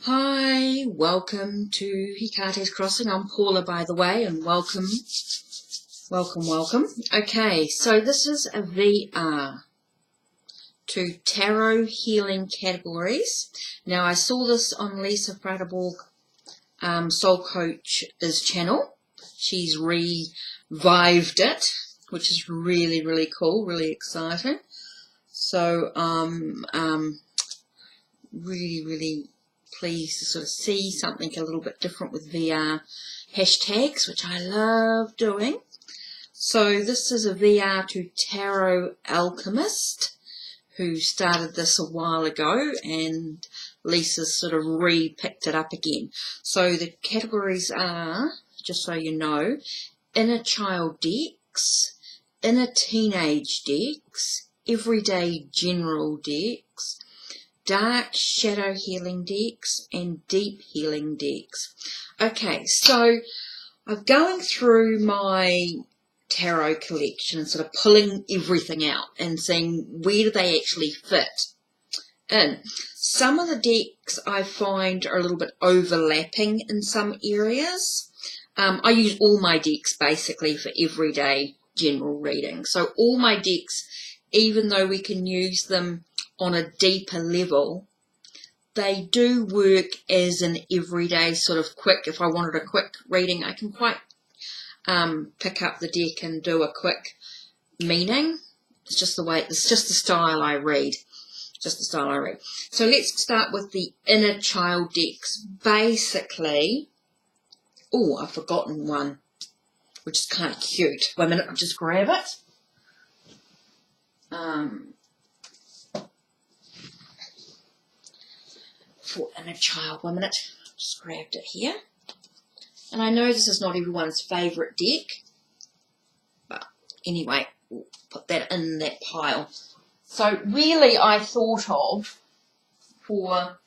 Hi, welcome to Hikate's Crossing. I'm Paula, by the way, and welcome. Okay, so this is a VR to tarot healing categories. Now, I saw this on Lisa Frideborg Soul Coach's channel. She's revived it, which is really, really cool, really exciting. So, really pleased to sort of see something a little bit different with VR hashtags, which I love doing. So this is a VR to Tarot Alchemist, who started this a while ago, and Lisa's sort of re-picked it up again. So the categories are, just so you know, inner child decks, inner teenage decks, everyday general decks, dark shadow healing decks, and deep healing decks. Okay, so I'm going through my tarot collection and sort of pulling everything out and seeing where do they actually fit in. Some of the decks I find are a little bit overlapping in some areas. I use all my decks basically for everyday general reading. So all my decks, even though we can use them on a deeper level, they do work as an everyday sort of quick, if I wanted a quick reading, I can quite pick up the deck and do a quick meaning. It's just the style I read. So let's start with the inner child decks. Basically, oh, I've forgotten one, which is kind of cute. Wait a minute, I'll just grab it. For inner child, 1 minute, just grabbed it here. And I know this is not everyone's favourite deck, but anyway, we'll put that in that pile. So really I thought of, for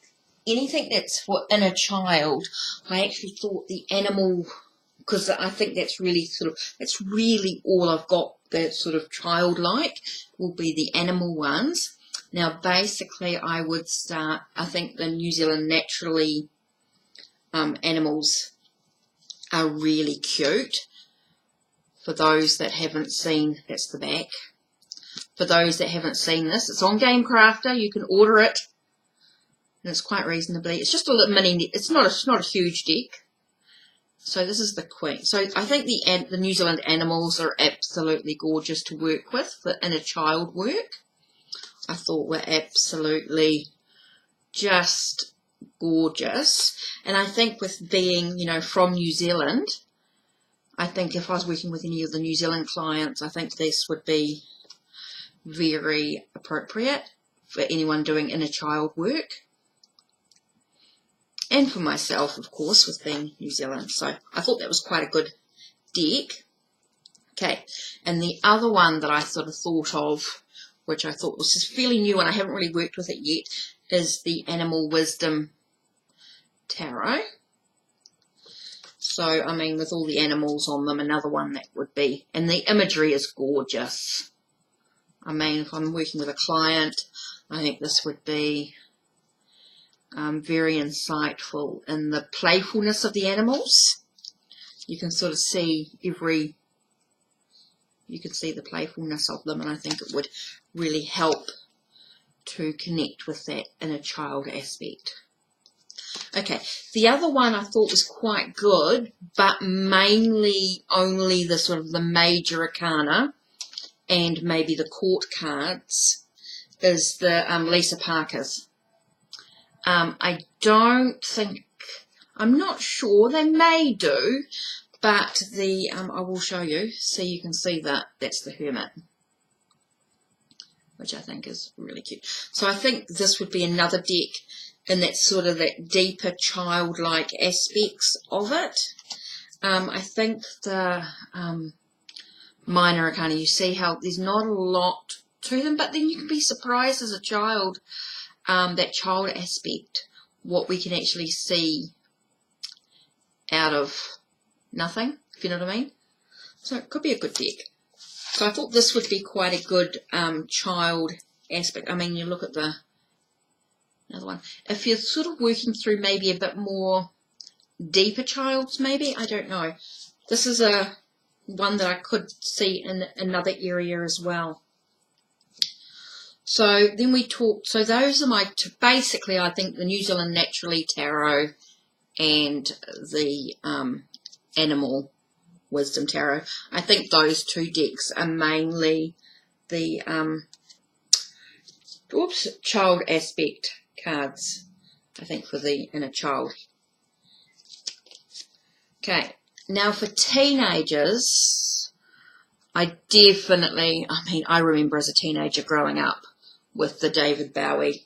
anything that's for inner child, I actually thought the animal, because I think that's really that's really all I've got that's sort of childlike, will be the animal ones. Now, basically, I would start, I think the New Zealand naturally animals are really cute. For those that haven't seen, that's the back. For those that haven't seen this, it's on Game Crafter. You can order it, and it's quite reasonably. It's just a little mini. It's not a huge deck. So this is the Queen. So I think the New Zealand animals are absolutely gorgeous to work with for inner child work. I thought were absolutely just gorgeous. And I think with being, from New Zealand, I think if I was working with any of the New Zealand clients, I think this would be very appropriate for anyone doing inner child work. And for myself, of course, with being New Zealand. So I thought that was quite a good deck. Okay, and the other one that I sort of thought of, which I thought was just fairly new and I haven't really worked with it yet, is the Animal Wisdom Tarot. So, I mean, with all the animals on them, another one that would be, and the imagery is gorgeous. I mean, if I'm working with a client, I think this would be very insightful in the playfulness of the animals. You can sort of see you can see the playfulness of them, and I think it would really help to connect with that inner child aspect. Okay, the other one I thought was quite good, but mainly only the sort of the major arcana and maybe the court cards, is the Lisa Parker's. I don't think, I'm not sure, they may do, but I will show you, so you can see that that's the Hermit, which I think is really cute. So I think this would be another deck in that sort of that deeper childlike aspects of it. I think the minor arcana, you see how there's not a lot to them, but then you can be surprised as a child, that child aspect, what we can actually see out of nothing, if you know what I mean. So it could be a good deck. So I thought this would be quite a good child aspect. I mean, you look at the Another one. If you're sort of working through maybe a bit more deeper childs, maybe, I don't know. This is a one that I could see in another area as well. So then we talked, so those are my, basically I think the New Zealand Naturally Tarot and the Animal Wisdom Tarot. I think those two decks are mainly the child aspect cards, I think, for the inner child. Okay, now for teenagers, I remember as a teenager growing up with the David Bowie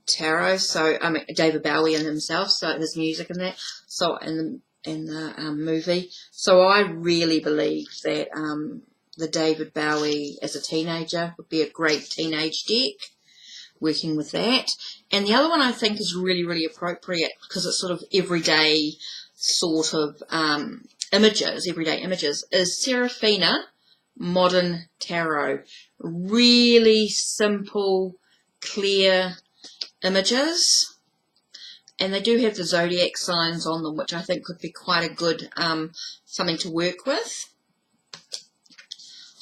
tarot. So David Bowie and himself, so his music and that, so in the movie. So I really believe that the David Bowie as a teenager would be a great teenage deck, working with that. And the other one I think is really, really appropriate because it's sort of everyday sort of everyday images, is Serafina Modern Tarot. Really simple, clear images, and they do have the zodiac signs on them, which I think could be quite a good something to work with.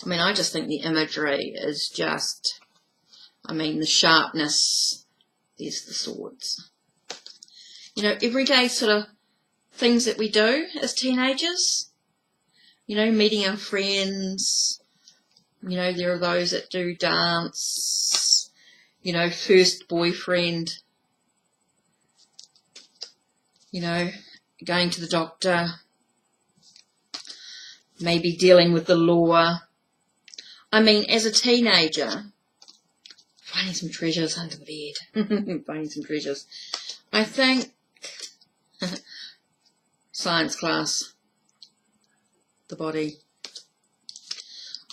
I mean, I just think the imagery is just, I mean, the sharpness. There's the swords. You know, everyday sort of things that we do as teenagers. You know, meeting our friends. You know, there are those that do dance. You know, first boyfriend. You know, going to the doctor. Maybe dealing with the law. I mean, as a teenager, finding some treasures under the bed. Finding some treasures. I think science class, the body.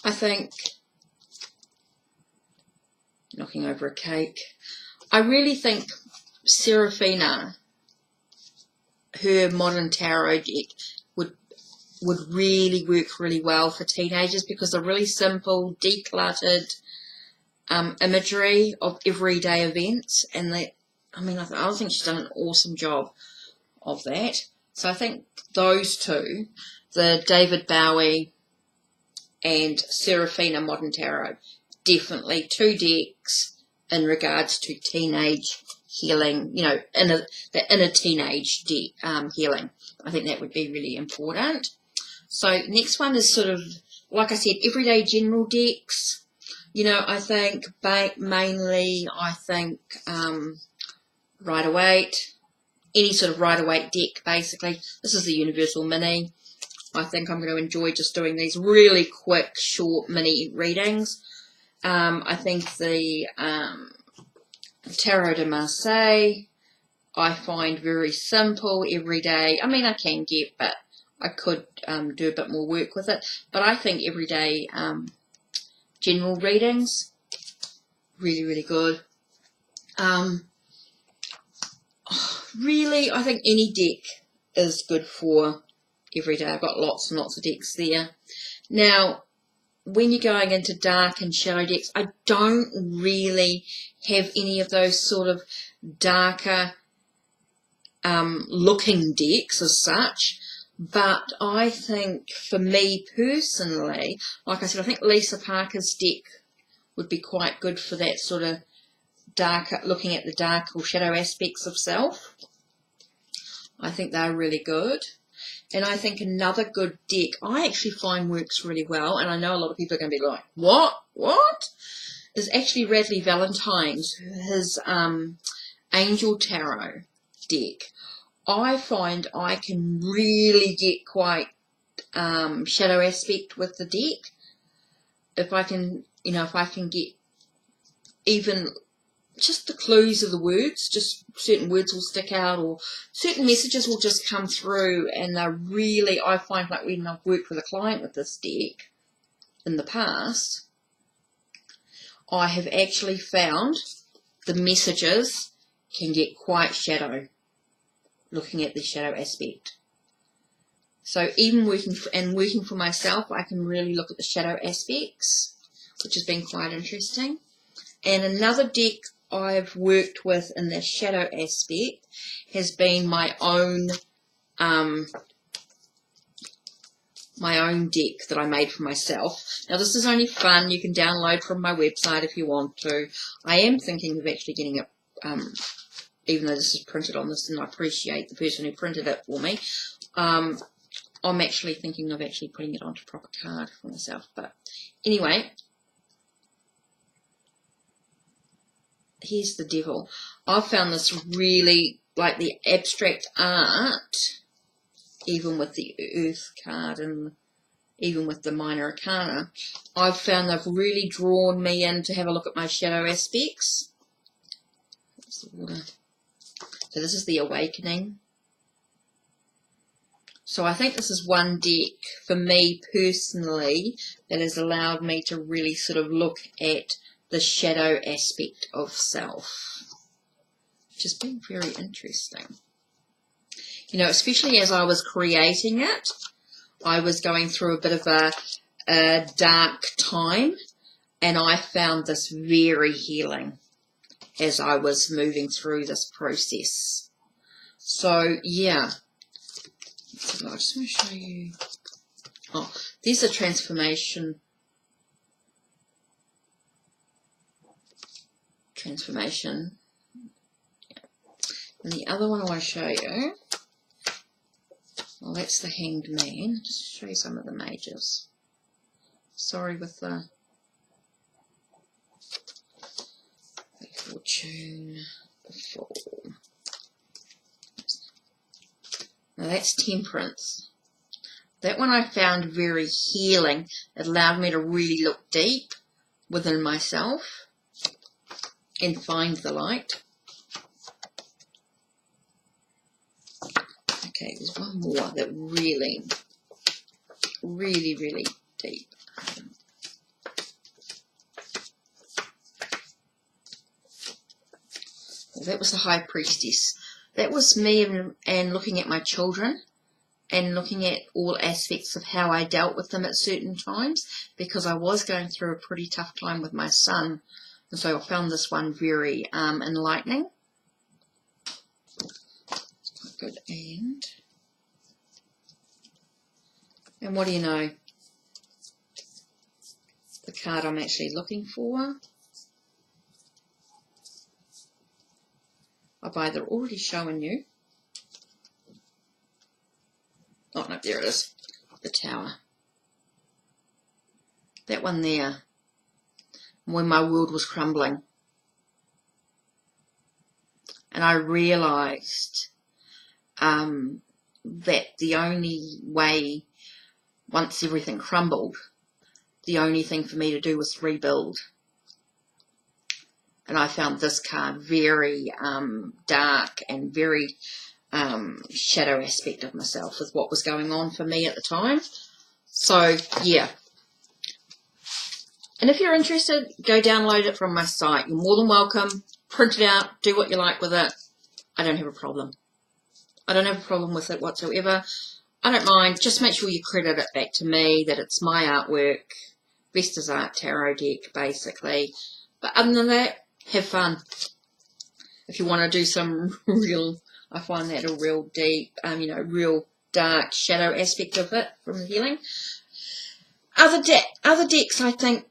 I think knocking over a cake. I really think Serafina, her modern tarot deck, would really work really well for teenagers because they're really simple, decluttered imagery of everyday events, and I think she's done an awesome job of that. So I think those two, the David Bowie and Serafina Modern Tarot, definitely two decks in regards to teenage healing, you know, the inner teenage healing. I think that would be really important. So next one is sort of, like I said, everyday general decks. You know, I think mainly, Rider-Waite, any sort of Rider-Waite deck, basically. This is the Universal Mini. I think I'm going to enjoy just doing these really quick, short, mini readings. I think the Tarot de Marseille, I find very simple, everyday. I mean, I can get, but I could do a bit more work with it. But I think everyday general readings, really, really good. Really, I think any deck is good for every day. I've got lots and lots of decks there. Now, when you're going into dark and shadow decks, I don't really have any of those sort of darker looking decks as such. But I think for me personally, like I said, I think Lisa Parker's deck would be quite good for that sort of darker, looking at the dark or shadow aspects of self. I think they're really good. And I think another good deck I actually find works really well, and I know a lot of people are going to be like, what? Is actually Radley Valentine's, his Angel Tarot deck. I find I can really get quite shadow aspect with the deck. If I can get even just the clues of the words, just certain words will stick out or certain messages will just come through, and they're really, I find like when I've worked with a client with this deck in the past, I have actually found the messages can get quite shadow, looking at the shadow aspect. So even working for myself, I can really look at the shadow aspects, which has been quite interesting. And another deck I've worked with in the shadow aspect has been my own deck that I made for myself. Now this is only fun. You can download from my website if you want to. I am thinking of actually getting it, even though this is printed on this, and I appreciate the person who printed it for me. I'm actually thinking of actually putting it onto proper card for myself. But anyway, here's the devil. I've found this really, like the abstract art, even with the Earth card and even with the Minor Arcana, I've found they've really drawn me in to have a look at my shadow aspects. That's the water. So this is the Awakening. So I think this is one deck for me personally that has allowed me to really sort of look at the shadow aspect of self, which has been very interesting. You know, especially as I was creating it, I was going through a bit of a dark time, and I found this very healing as I was moving through this process. So, yeah. So I just want to show you. Oh, there's a transformation. Yeah. And the other one I want to show you. Well, that's the Hanged Man. Just show you some of the mages. Sorry with the Fortune, the Fall. Now that's Temperance. That one I found very healing. It allowed me to really look deep within myself and find the light. Okay, there's one more that really deep. Well, that was the High Priestess. That was me and looking at my children and looking at all aspects of how I dealt with them at certain times, because I was going through a pretty tough time with my son. And so I found this one very enlightening. It's quite good. And what do you know? The card I'm actually looking for. I've either already shown you. Oh, no, there it is. The Tower. That one there. When my world was crumbling. And I realised that the only way, once everything crumbled, the only thing for me to do was rebuild. And I found this card very dark and very shadow aspect of myself with what was going on for me at the time. So, yeah. And if you're interested, go download it from my site. You're more than welcome. Print it out. Do what you like with it. I don't have a problem. I don't have a problem with it whatsoever. I don't mind. Just make sure you credit it back to me, that it's my artwork. Vestas Art Tarot deck, basically. But other than that, have fun. If you want to do some real, I find that a real deep, real dark shadow aspect of it from the healing. Other decks I think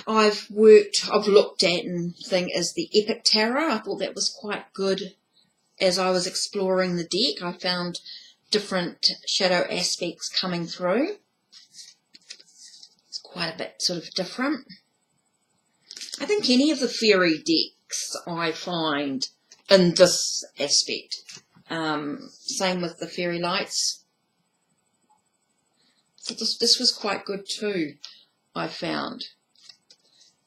I've looked at and think is the Epic Tarot. I thought that was quite good as I was exploring the deck. I found different shadow aspects coming through. It's quite a bit sort of different. I think any of the fairy decks I find in this aspect. Same with the fairy lights. So this was quite good too, I found.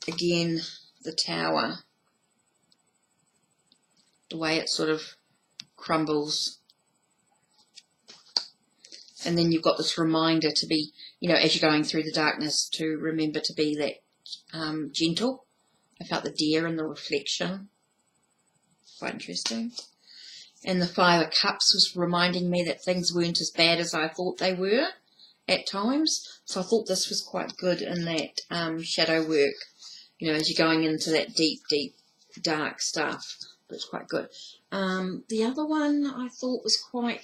Again, the Tower. The way it sort of crumbles. And then you've got this reminder to be, as you're going through the darkness, to remember to be that gentle. I felt the deer in the reflection. Quite interesting. And the Five of Cups was reminding me that things weren't as bad as I thought they were at times. So I thought this was quite good in that shadow work. As you're going into that deep dark stuff. But it's quite good. The other one I thought was quite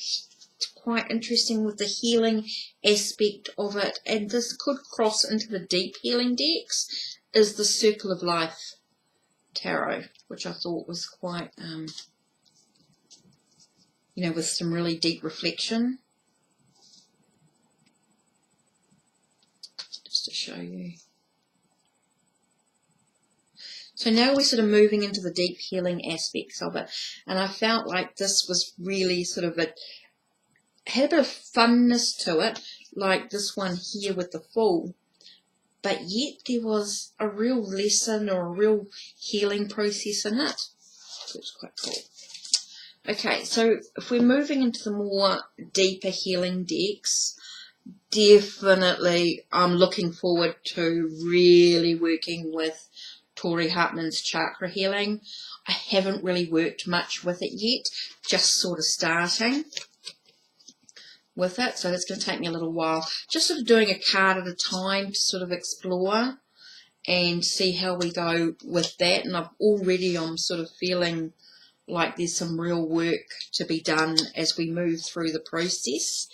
interesting with the healing aspect of it, and this could cross into the deep healing decks, is the Circle of Life Tarot, which I thought was quite, you know, with some really deep reflection. Just to show you. So now we're sort of moving into the deep healing aspects of it, and I felt like this was really sort of had a bit of funness to it, like this one here with the Fool, but yet there was a real lesson or a real healing process in it. So it's quite cool. Okay, so if we're moving into the more deeper healing decks, definitely I'm looking forward to really working with Tori Hartman's chakra healing. I haven't really worked much with it yet, just sort of starting with it, so it's going to take me a little while. Just sort of doing a card at a time to sort of explore and see how we go with that. And I'm sort of feeling like there's some real work to be done as we move through the process.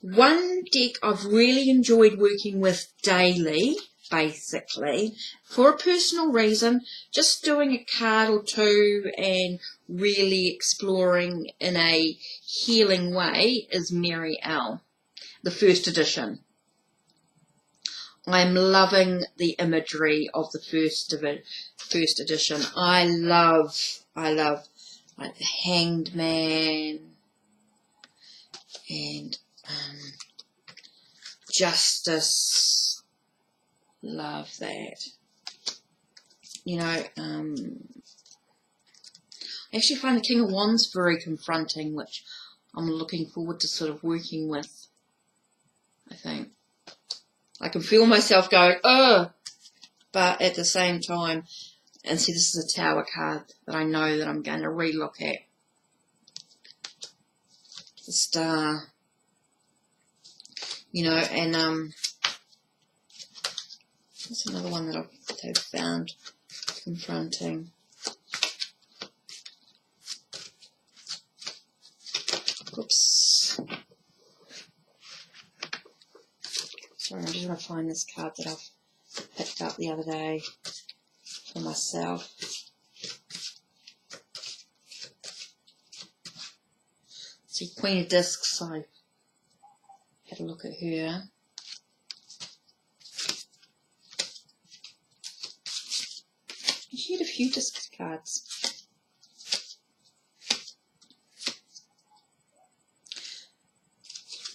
One deck I've really enjoyed working with daily, basically, for a personal reason, just doing a card or two and really exploring in a healing way, is Mary L, the first edition. I'm loving the imagery of the first edition. I love like the Hanged Man and Justice. Love that. You know, I actually find the King of Wands very confronting, which I'm looking forward to sort of working with, I think. I can feel myself going, oh, but at the same time, and see, this is a Tower card that I know that I'm going to re-look at. The Star. You know, and that's another one that I've found confronting. Oops. Sorry, I just want to find this card that I've picked up the other day for myself. See, Queen of Discs, I had a look at her. She had a few disc cards.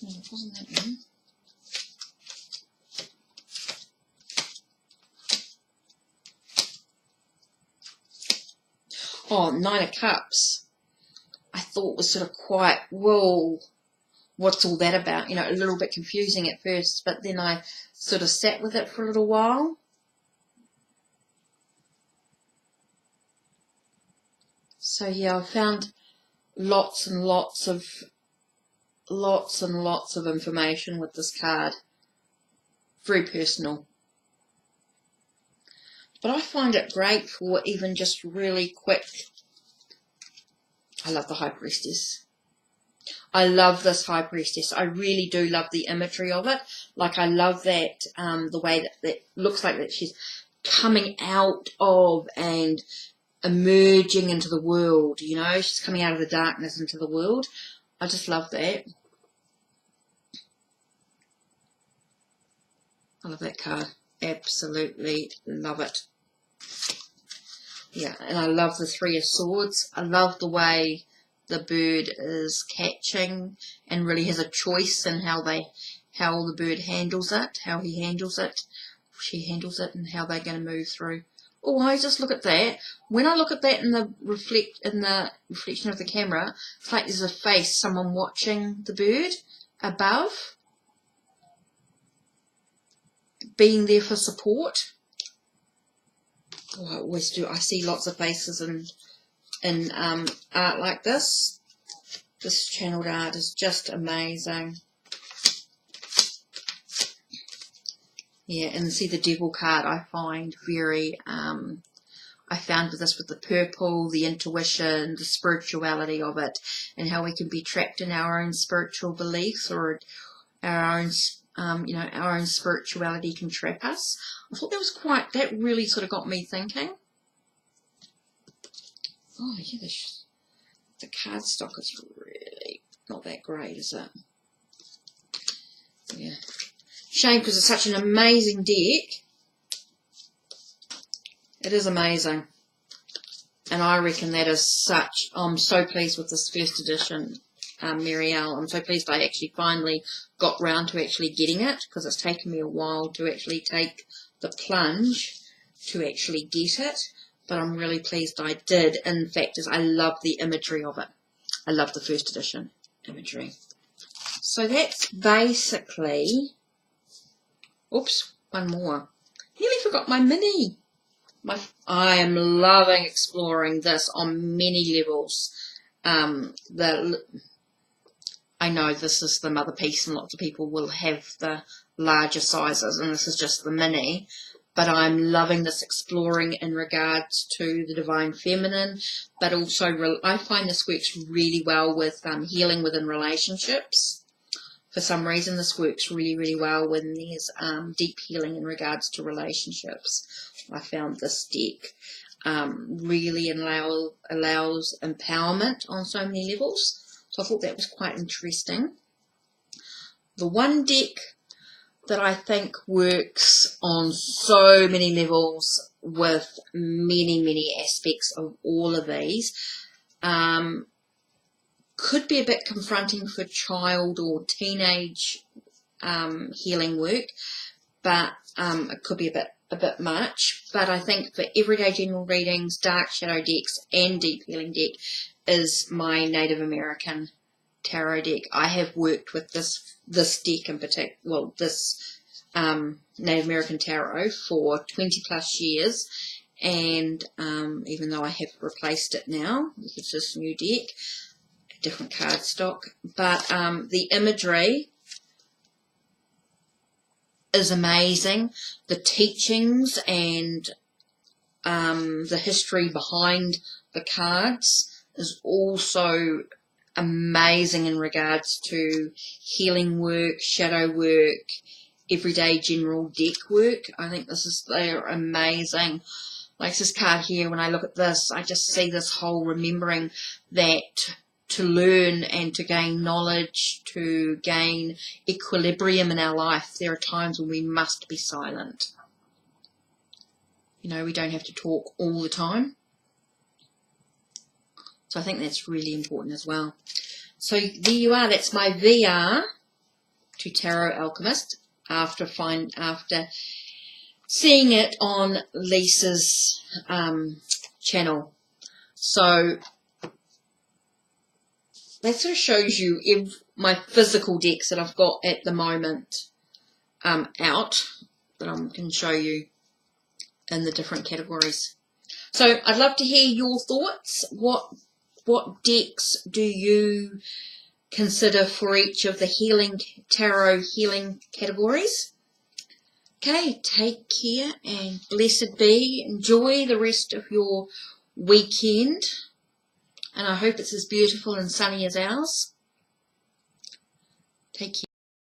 No, it wasn't that one. Oh, Nine of Cups. I thought was sort of quite, whoa, what's all that about? You know, a little bit confusing at first, but then I sort of sat with it for a little while. So yeah, I found lots and lots of information with this card. Very personal. But I find it great for even just really quick. I love the High Priestess. I love this High Priestess. I really do love the imagery of it. Like, I love that, the way that looks like that she's coming out of and emerging into the world, you know. She's coming out of the darkness into the world. I just love that. I love that card. Absolutely love it. Yeah, and I love the Three of Swords. I love the way the bird is catching and really has a choice in how the bird handles it, how he handles it, she handles it, and how they're going to move through. Oh, I just look at that. When I look at that in the reflection of the camera, it's like there's a face, someone watching the bird above, being there for support. Oh, I always do. I see lots of faces in art like this. This channeled art is just amazing. Yeah, and see the Devil card I find very, I found with this, with the purple, the intuition, the spirituality of it, and how we can be trapped in our own spiritual beliefs, or our own, our own spirituality can trap us. I thought that really sort of got me thinking. Oh yeah, the cardstock is really not that great, is it? Yeah. Shame, because it's such an amazing deck. It is amazing. And I reckon that is such... I'm so pleased with this first edition, Marielle. I'm so pleased I actually finally got round to actually getting it, because it's taken me a while to actually take the plunge to actually get it. But I'm really pleased I did. In fact, I love the imagery of it. I love the first edition imagery. So that's basically... Oops, one more. Nearly forgot my mini. I am loving exploring this on many levels. I know this is the mother piece, and lots of people will have the larger sizes, and this is just the mini. But I'm loving this exploring in regards to the Divine Feminine, but also I find this works really well with healing within relationships. For some reason, this works really, really well when there's deep healing in regards to relationships. I found this deck really allows empowerment on so many levels. So I thought that was quite interesting. The one deck that I think works on so many levels with many, many aspects of all of these, could be a bit confronting for child or teenage healing work, but it could be a bit much. But I think for everyday general readings, dark shadow decks and deep healing deck is my Native American tarot deck. I have worked with this deck in particular, well, this Native American tarot for 20 plus years, and even though I have replaced it now with this new deck, different cardstock, but the imagery is amazing. The teachings and the history behind the cards is also amazing in regards to healing work, shadow work, everyday general deck work. I think they're amazing. Like this card here, when I look at this, I just see this whole remembering that to learn and to gain knowledge, to gain equilibrium in our life, there are times when we must be silent. You know, we don't have to talk all the time. So I think that's really important as well. So there you are. That's my VR to Tarot Alchemist after seeing it on Lisa's channel. So that sort of shows you my physical decks that I've got at the moment out, that I can show you in the different categories. So I'd love to hear your thoughts. What decks do you consider for each of the tarot healing categories? Okay, take care and blessed be. Enjoy the rest of your weekend. And I hope it's as beautiful and sunny as ours. Take care.